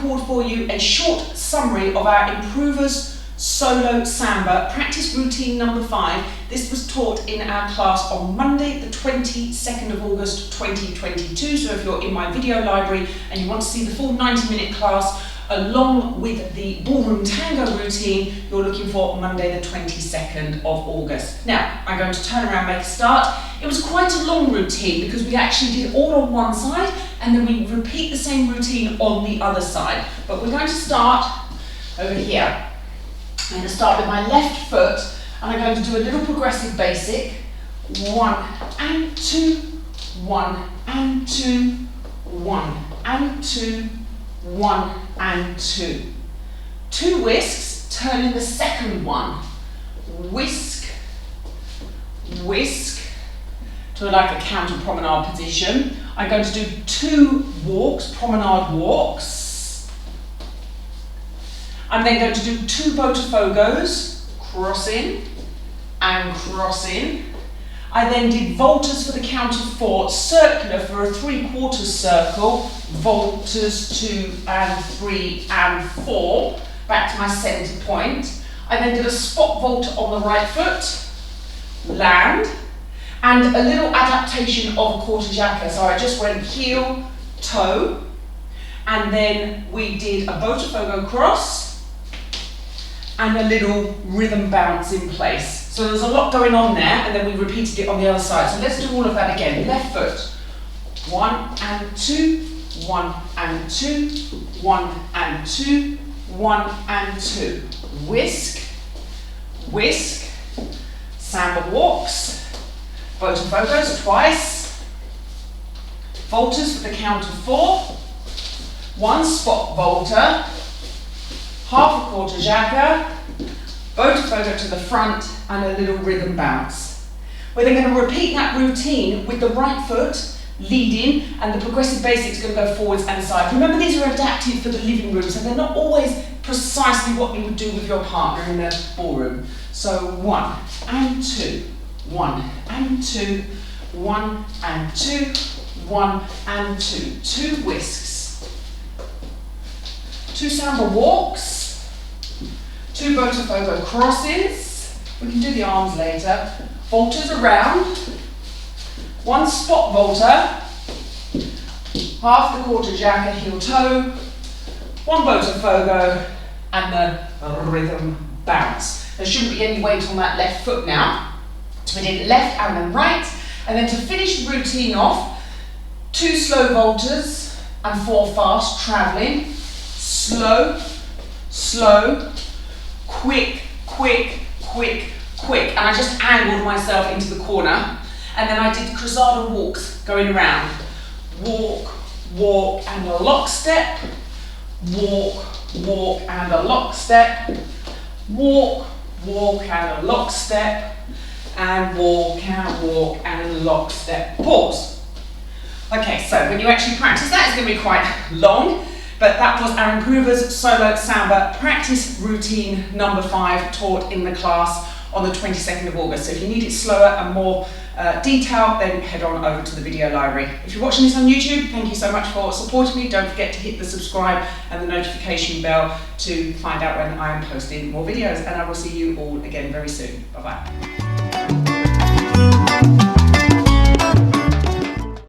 record for you a short summary of our Improvers Solo Samba practice routine number 5. This was taught in our class on Monday, the 22nd of August 2022. So if you're in my video library and you want to see the full 90-minute class along with the ballroom tango routine, you're looking for Monday the 22nd of August. Now, I'm going to turn around and make a start. It was quite a long routine because we actually did all on one side and then we repeat the same routine on the other side. But we're going to start over here. I'm going to start with my left foot and I'm going to do a little progressive basic. 1 and 2, 1 and 2, 1 and 2, 1 and 2. 2 whisks, turn in the second one. Whisk, whisk, to like a counter promenade position. I'm going to do 2 walks, promenade walks. I'm then going to do 2 botafogos, cross in and cross in. I then did voltas for the count of 4, circular for a 3/4 circle, voltas 2 and 3 and 4, back to my centre point. I then did a spot volta on the right foot, land, and a little adaptation of a quarter jacka. So I just went heel, toe, and then we did a botafogo cross, and a little rhythm bounce in place. So there's a lot going on there, and then we repeated it on the other side. So let's do all of that again. Left foot, 1 and 2, 1 and 2, 1 and 2, 1 and 2. Whisk, whisk, samba walks, botafogos twice, voltas for the count of 4, 1 spot volta, half a quarter jacka, botafogo to the front, and a little rhythm bounce. We're then going to repeat that routine with the right foot leading, and the progressive basic is going to go forwards and sides. Remember, these are adapted for the living room, so they're not always precisely what you would do with your partner in the ballroom. So 1 and 2, 1 and 2, 1 and 2, 1 and 2. 2 whisks, 2 samba walks, 2 botafogo crosses, we can do the arms later, voltas around, 1 spot volta, half the quarter jacka heel toe, 1 botafogo, and the rhythm bounce. There shouldn't be any weight on that left foot now. So we did left and then right, and then to finish the routine off, 2 slow voltas and 4 fast travelling, slow, slow, quick, quick, quick, quick, and I just angled myself into the corner, and then I did cruzada walks going around. Walk, walk, and a lockstep, walk, walk, and a lockstep, walk, walk, and a lockstep, and walk, and lockstep, pause. Okay, so when you actually practice that, it's going to be quite long. But that was our Improvers Solo Samba practice routine number 5 taught in the class on the 22nd of August. So if you need it slower and more detailed, then head on over to the video library. If you're watching this on YouTube, thank you so much for supporting me. Don't forget to hit the subscribe and the notification bell to find out when I am posting more videos. And I will see you all again very soon. Bye-bye.